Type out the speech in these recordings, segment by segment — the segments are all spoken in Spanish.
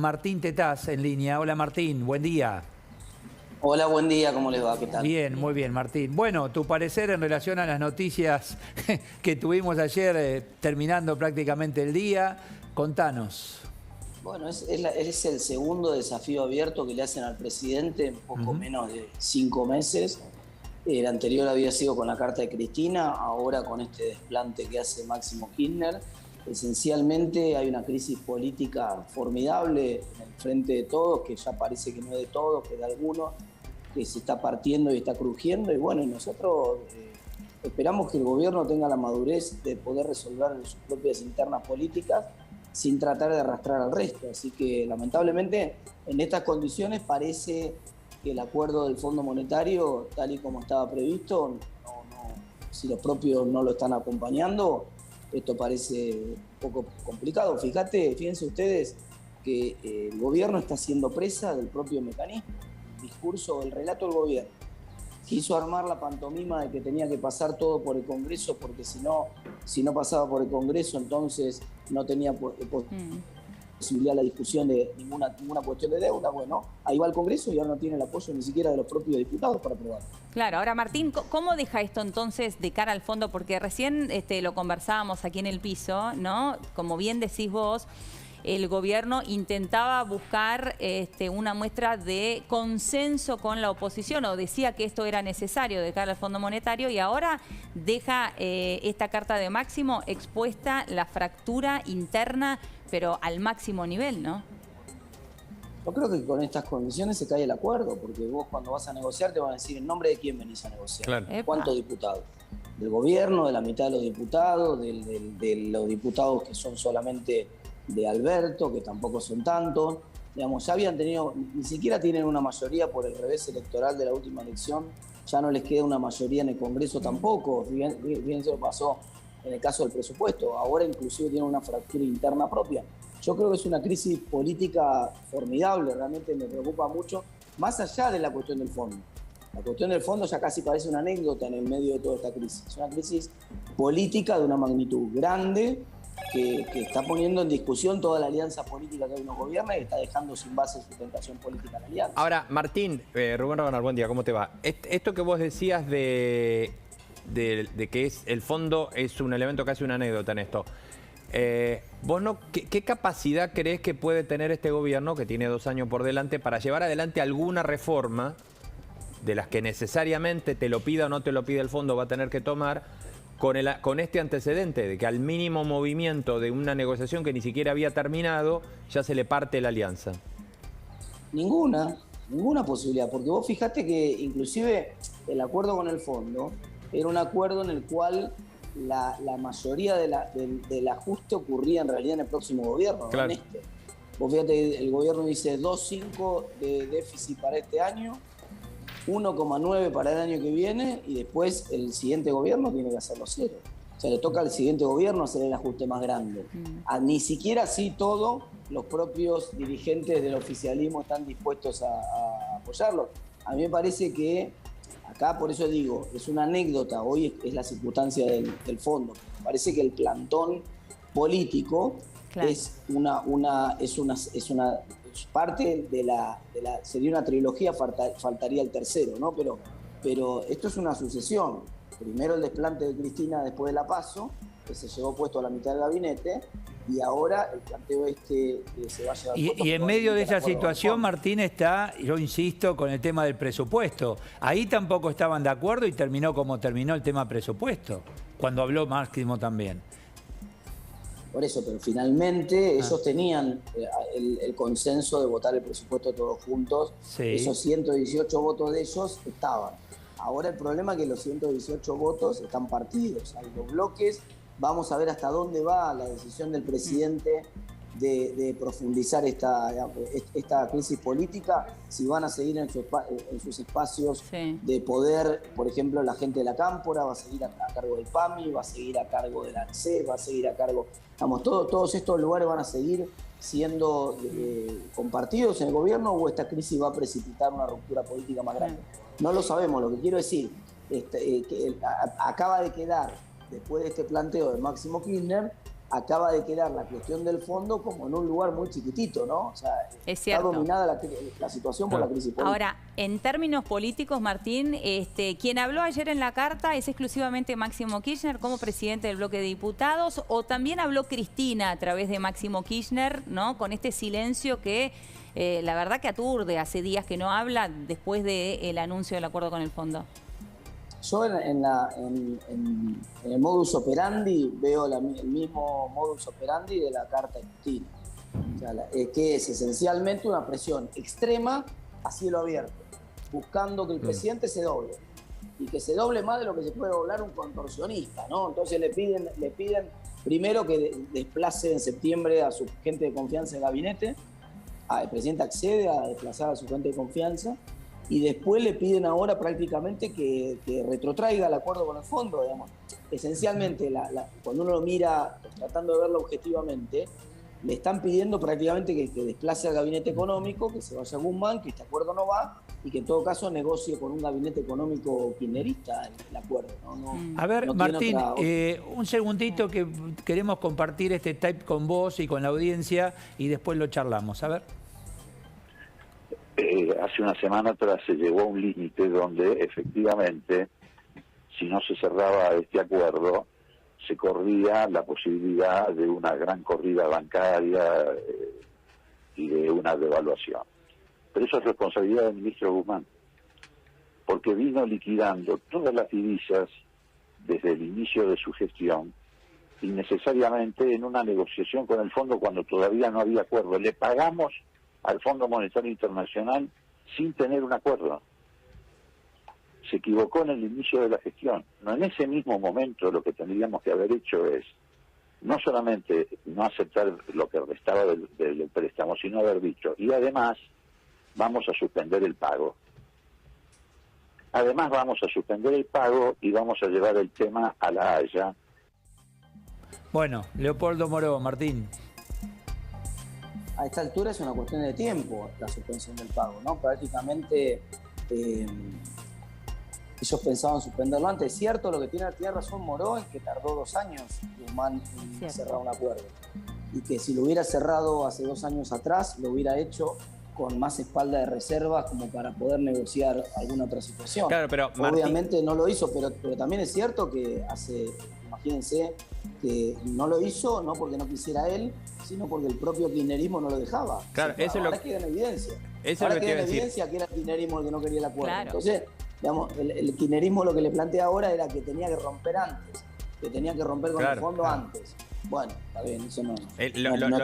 Martín Tetaz en línea. Hola Martín, buen día. Hola, buen día, ¿cómo les va? ¿Qué tal? Bien, muy bien Martín. Bueno, tu parecer en relación a las noticias que tuvimos ayer, terminando prácticamente el día, contanos. Bueno, es el segundo desafío abierto que le hacen al presidente en poco menos de 5 meses. El anterior había sido con la carta de Cristina, ahora con este desplante que hace Máximo Kirchner. Esencialmente hay una crisis política formidable en el frente de todos, que ya parece que no es de todos, que de algunos, que se está partiendo y está crujiendo. Y bueno, nosotros esperamos que el gobierno tenga la madurez de poder resolver sus propias internas políticas sin tratar de arrastrar al resto. Así que lamentablemente en estas condiciones parece que el acuerdo del Fondo Monetario, tal y como estaba previsto, si los propios no lo están acompañando, esto parece un poco complicado. Fíjense ustedes que el gobierno está siendo presa del propio mecanismo. El discurso, el relato del gobierno quiso armar la pantomima de que tenía que pasar todo por el Congreso, porque si no pasaba por el Congreso, entonces no tenía posibilidad la discusión de ninguna cuestión de deuda. Bueno, ahí va el Congreso y ahora no tiene el apoyo ni siquiera de los propios diputados para aprobar. Claro, ahora Martín, ¿cómo deja esto entonces de cara al fondo? Porque recién lo conversábamos aquí en el piso, ¿no? Como bien decís vos, el gobierno intentaba buscar una muestra de consenso con la oposición, o decía que esto era necesario de cara al Fondo Monetario, y ahora deja esta carta de Máximo expuesta la fractura interna, pero al máximo nivel, ¿no? Yo creo que con estas condiciones se cae el acuerdo, porque vos cuando vas a negociar te van a decir en nombre de quién venís a negociar. Claro. ¿Cuántos diputados? Del gobierno, de la mitad de los diputados, de los diputados que son solamente de Alberto, que tampoco son tantos. Digamos, ya habían tenido, ni siquiera tienen una mayoría por el revés electoral de la última elección, ya no les queda una mayoría en el Congreso tampoco. Fíjense lo que pasó en el caso del presupuesto. Ahora inclusive tienen una fractura interna propia. Yo creo que es una crisis política formidable, realmente me preocupa mucho, más allá de la cuestión del fondo. La cuestión del fondo ya casi parece una anécdota en el medio de toda esta crisis. Es una crisis política de una magnitud grande que está poniendo en discusión toda la alianza política que hoy nos gobierna y está dejando sin base sustentación política a la alianza. Ahora, Martín, Rubén Rabanal, buen día, ¿cómo te va? Esto que vos decías de que el fondo es un elemento casi una anécdota en esto. ¿Vos qué capacidad creés que puede tener este gobierno, que tiene 2 años por delante, para llevar adelante alguna reforma de las que necesariamente te lo pida o no te lo pida el fondo va a tener que tomar, con este antecedente de que al mínimo movimiento de una negociación que ni siquiera había terminado, ya se le parte la alianza? Ninguna posibilidad, porque vos fijate que inclusive el acuerdo con el fondo era un acuerdo en el cual la mayoría del ajuste ocurría en realidad en el próximo gobierno, claro. No en este. Vos fíjate, el gobierno dice 2,5 de déficit para este año, 1,9 para el año que viene, y después el siguiente gobierno tiene que hacerlo 0. O sea, le toca al siguiente gobierno hacer el ajuste más grande. Ni siquiera así todo, los propios dirigentes del oficialismo están dispuestos a apoyarlo. A mí me parece que acá, por eso digo, es una anécdota, hoy es la circunstancia del fondo. Me parece que el plantón político es una parte sería una trilogía, faltaría el tercero, ¿no? Pero esto es una sucesión. Primero el desplante de Cristina después de la PASO, que se llevó puesto a la mitad del gabinete, y ahora el planteo que se va a llevar puesto. Y en medio de esa situación, Martín, está, yo insisto, con el tema del presupuesto. Ahí tampoco estaban de acuerdo y terminó como terminó el tema presupuesto, cuando habló Máximo también. Por eso, pero finalmente ellos tenían el consenso de votar el presupuesto todos juntos. Sí. Esos 118 votos de ellos estaban. Ahora el problema es que los 118 votos están partidos. Hay 2 bloques. Vamos a ver hasta dónde va la decisión del presidente de profundizar esta crisis política, si van a seguir en sus espacios de poder. Por ejemplo, la gente de la Cámpora va a seguir a cargo del PAMI, va a seguir a cargo del ANSES, va a seguir a cargo... todos estos lugares van a seguir siendo compartidos en el gobierno, o esta crisis va a precipitar una ruptura política más grande. No lo sabemos. Lo que quiero decir que acaba de quedar, después de este planteo de Máximo Kirchner, acaba de quedar la cuestión del fondo como en un lugar muy chiquitito, ¿no? O sea, Es está cierto. dominada la situación por la crisis política. Ahora, en términos políticos, Martín, quien habló ayer en la carta es exclusivamente Máximo Kirchner como presidente del bloque de diputados, o también habló Cristina a través de Máximo Kirchner, ¿no? Con este silencio que la verdad que aturde, hace días que no habla después del anuncio del acuerdo con el fondo. Yo en el modus operandi veo el mismo modus operandi de la carta de Cristina. O sea, que es esencialmente una presión extrema a cielo abierto, buscando que el presidente se doble. Y que se doble más de lo que se puede doblar un contorsionista, ¿no? Entonces le piden primero que desplace en septiembre a su gente de confianza de gabinete. El presidente accede a desplazar a su gente de confianza. Y después le piden ahora prácticamente que retrotraiga el acuerdo con el fondo, digamos. Esencialmente, cuando uno lo mira tratando de verlo objetivamente, le están pidiendo prácticamente que desplace al gabinete económico, que se vaya a Guzmán, que este acuerdo no va, y que en todo caso negocie con un gabinete económico kirchnerista el acuerdo. A ver, no Martín, tiene un segundito que queremos compartir este tape con vos y con la audiencia y después lo charlamos. A ver. Hace una semana atrás se llegó a un límite donde efectivamente, si no se cerraba este acuerdo, se corría la posibilidad de una gran corrida bancaria y de una devaluación. Pero eso es responsabilidad del ministro Guzmán, porque vino liquidando todas las divisas desde el inicio de su gestión, innecesariamente en una negociación con el fondo cuando todavía no había acuerdo. Le pagamos al Fondo Monetario Internacional sin tener un acuerdo. Se equivocó en el inicio de la gestión. No, en ese mismo momento lo que tendríamos que haber hecho es no solamente no aceptar lo que restaba del préstamo, sino haber dicho, y además vamos a suspender el pago. Además vamos a suspender el pago y vamos a llevar el tema a la Haya. Bueno, Leopoldo Moró, Martín. A esta altura es una cuestión de tiempo la suspensión del pago, ¿no? Prácticamente ellos pensaban suspenderlo antes. Es cierto, lo que tiene razón Moró es que tardó 2 años Guzmán en cerrar un acuerdo. Y que si lo hubiera cerrado hace 2 años atrás, lo hubiera hecho con más espalda de reservas como para poder negociar alguna otra situación. Claro, pero obviamente Martín no lo hizo, pero también es cierto que imagínense, que no lo hizo no porque no quisiera él, sino porque el propio kirchnerismo no lo dejaba. Claro, eso ahora queda en evidencia. Ahora queda en evidencia que era el kirchnerismo el que no quería el acuerdo. Claro. Entonces, digamos, el kirchnerismo lo que le plantea ahora era que tenía que romper antes, que tenía que romper con el fondo antes. Bueno, está bien, eso no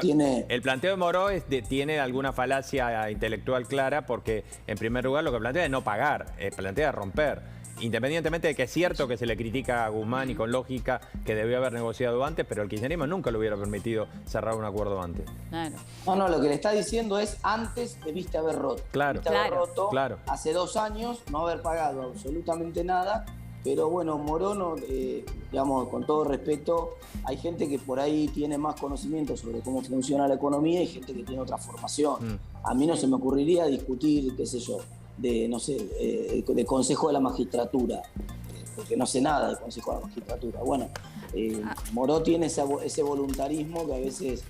tiene... El planteo de Moró tiene alguna falacia intelectual clara porque, en primer lugar, lo que plantea es no pagar, plantea romper. Independientemente de que es cierto que se le critica a Guzmán y con lógica que debió haber negociado antes, pero el kirchnerismo nunca le hubiera permitido cerrar un acuerdo antes. Claro. No, lo que le está diciendo es antes debiste haber roto. Claro, haber roto claro. Hace 2 años, no haber pagado absolutamente nada, pero bueno, Moró, digamos, con todo respeto, hay gente que por ahí tiene más conocimiento sobre cómo funciona la economía y gente que tiene otra formación. A mí no se me ocurriría discutir, qué sé yo, de Consejo de la Magistratura, porque no sé nada del Consejo de la Magistratura. Bueno, Moró tiene ese voluntarismo que a veces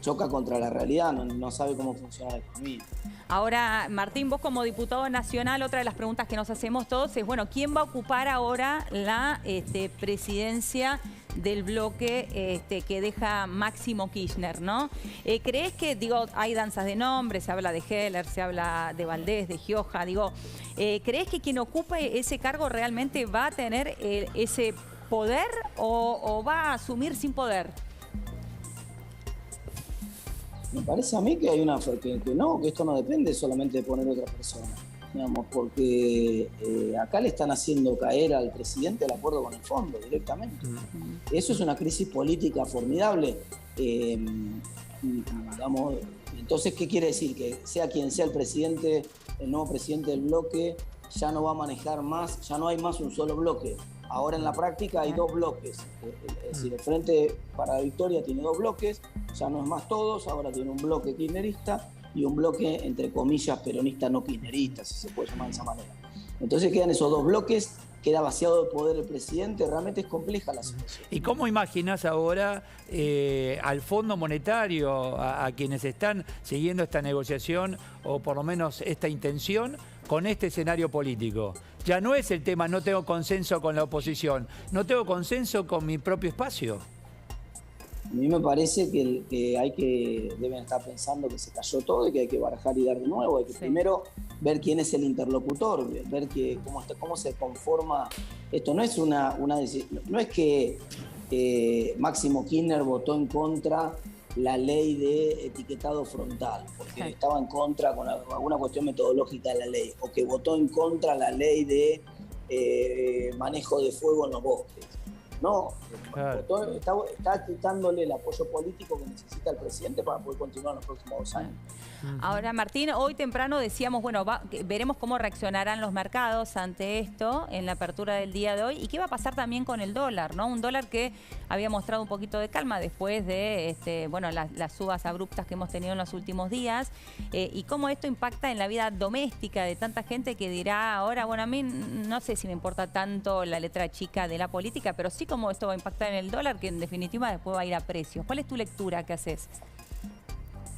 choca contra la realidad, no sabe cómo funciona la economía. Ahora, Martín, vos como diputado nacional, otra de las preguntas que nos hacemos todos es, bueno, ¿quién va a ocupar ahora la presidencia del bloque que deja Máximo Kirchner, ¿no? ¿Crees que, hay danzas de nombres, se habla de Heller, se habla de Valdés, de Gioja, ¿crees que quien ocupe ese cargo realmente va a tener ese poder o va a asumir sin poder? Me parece a mí que hay que esto no depende solamente de poner otra persona, digamos, porque acá le están haciendo caer al presidente el acuerdo con el fondo directamente. Eso es una crisis política formidable. Digamos, entonces, ¿qué quiere decir? Que sea quien sea el nuevo presidente del bloque, ya no va a manejar más, ya no hay más un solo bloque. Ahora en la práctica hay 2 bloques, es decir, el Frente para la Victoria tiene 2 bloques, ya no es más todos, ahora tiene un bloque kirchnerista y un bloque, entre comillas, peronista no kirchnerista, si se puede llamar de esa manera. Entonces quedan esos 2 bloques queda vaciado de poder el presidente, realmente es compleja la situación. ¿Y cómo imaginas ahora al Fondo Monetario, a quienes están siguiendo esta negociación o por lo menos esta intención con este escenario político? Ya no es el tema, no tengo consenso con la oposición, no tengo consenso con mi propio espacio. A mí me parece que deben estar pensando que se cayó todo y que hay que barajar y dar de nuevo. Hay que primero ver quién es el interlocutor, ver cómo se conforma esto. No es no es que Máximo Kirchner votó en contra la ley de etiquetado frontal, porque estaba en contra con alguna cuestión metodológica de la ley, o que votó en contra la ley de manejo de fuego en los bosques. No, claro. Está quitándole el apoyo político que necesita el presidente para poder continuar en los próximos 2 años. Ahora, Martín, hoy temprano decíamos, bueno, veremos cómo reaccionarán los mercados ante esto en la apertura del día de hoy y qué va a pasar también con el dólar, ¿no? Un dólar que había mostrado un poquito de calma después de bueno, las subas abruptas que hemos tenido en los últimos días y cómo esto impacta en la vida doméstica de tanta gente que dirá ahora, bueno, a mí no sé si me importa tanto la letra chica de la política, pero sí cómo esto va a impactar en el dólar, que en definitiva después va a ir a precios. ¿Cuál es tu lectura que haces?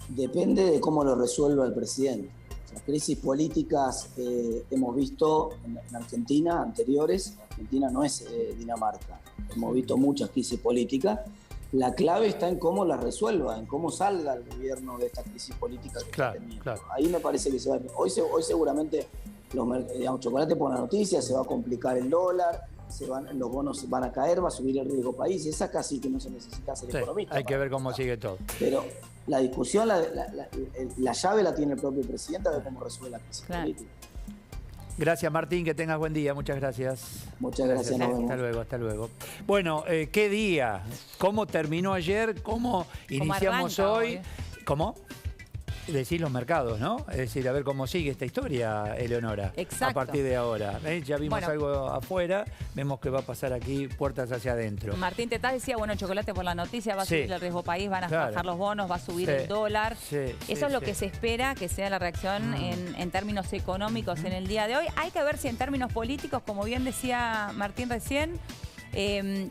Depende de cómo lo resuelva el presidente. Las crisis políticas hemos visto en Argentina anteriores. Argentina no es Dinamarca. Hemos visto muchas crisis políticas. La clave está en cómo las resuelva, en cómo salga el gobierno de esta crisis política que está teniendo. Claro. Ahí me parece que se va a... Hoy seguramente Chocolate por la noticia, se va a complicar el dólar, los bonos van a caer, va a subir el riesgo país. Esa casi que no se necesita ser economista. Hay que ver cómo sigue todo. Pero la discusión, la llave la tiene el propio presidente, a ver cómo resuelve la crisis política. Gracias, Martín, que tengas buen día. Muchas gracias. Muchas gracias. Hasta luego, hasta luego. Bueno, ¿qué día? ¿Cómo terminó ayer? ¿Cómo iniciamos hoy? ¿Cómo? Decir los mercados, ¿no? Es decir, a ver cómo sigue esta historia, Eleonora. Exacto. A partir de ahora. Ya vimos algo afuera, vemos que va a pasar aquí puertas hacia adentro. Martín Tetaz decía, bueno, Chocolate por la noticia, va a subir el riesgo país, van a bajar los bonos, va a subir el dólar. Eso es lo que se espera que sea la reacción en términos económicos en el día de hoy. Hay que ver si en términos políticos, como bien decía Martín recién,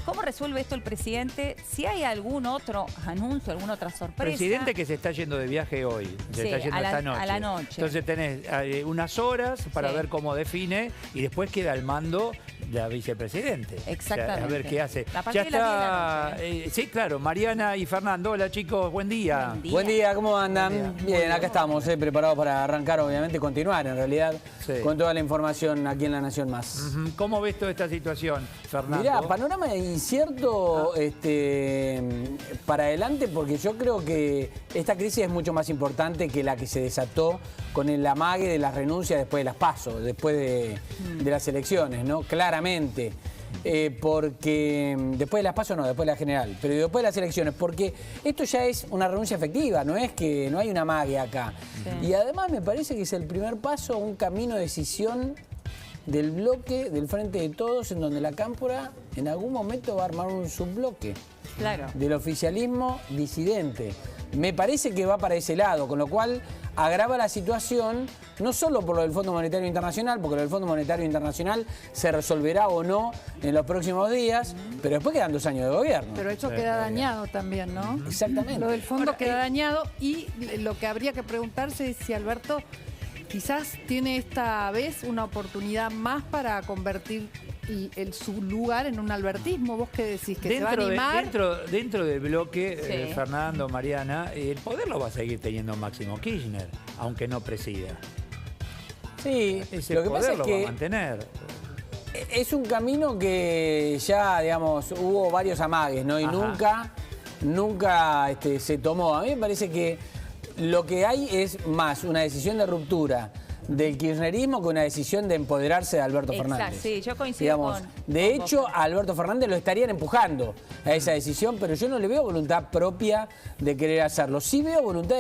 ¿cómo resuelve esto el presidente? Si hay algún otro anuncio, alguna otra sorpresa. Presidente que se está yendo de viaje hoy, se está yendo esta noche. A la noche. Entonces tenés unas horas para ver cómo define y después queda al mando la vicepresidente. Exactamente. O sea, a ver qué hace. Ya está. Sí, claro. Mariana y Fernando. Hola, chicos. Buen día. Buen día, ¿cómo andan? Bien, acá estamos, preparados para arrancar, obviamente, continuar en realidad con toda la información aquí en La Nación Más. ¿Cómo ves toda esta situación, Fernando? Mirá, panorama incierto para adelante, porque yo creo que esta crisis es mucho más importante que la que se desató con el amague de las renuncias después de las PASO, después de las elecciones, ¿no? Claramente. Porque después de las PASO no, después de la general, pero después de las elecciones, porque esto ya es una renuncia efectiva, no es que no hay una amague acá. Y además me parece que es el primer paso a un camino de decisión del bloque, del Frente de Todos, en donde la Cámpora en algún momento va a armar un subbloque del oficialismo disidente. Me parece que va para ese lado, con lo cual agrava la situación, no solo por lo del Fondo Monetario Internacional, porque lo del Fondo Monetario Internacional se resolverá o no en los próximos días, pero después quedan 2 años de gobierno. Pero eso queda dañado también, ¿no? Exactamente. Lo del fondo queda dañado y lo que habría que preguntarse es si Alberto quizás tiene esta vez una oportunidad más para convertir su lugar en un albertismo. ¿Vos qué decís? ¿Que se va a animar? Dentro del bloque, Fernando, Mariana, el poder lo va a seguir teniendo Máximo Kirchner, aunque no presida. Sí, ese lo que poder pasa es lo que va a mantener. Es un camino que ya, digamos, hubo varios amagues, ¿no? Y nunca se tomó. A mí me parece que lo que hay es más una decisión de ruptura del kirchnerismo que una decisión de empoderarse de Alberto Fernández. Sí, yo coincido de hecho, a Alberto Fernández lo estarían empujando a esa decisión, pero yo no le veo voluntad propia de querer hacerlo. Sí veo voluntad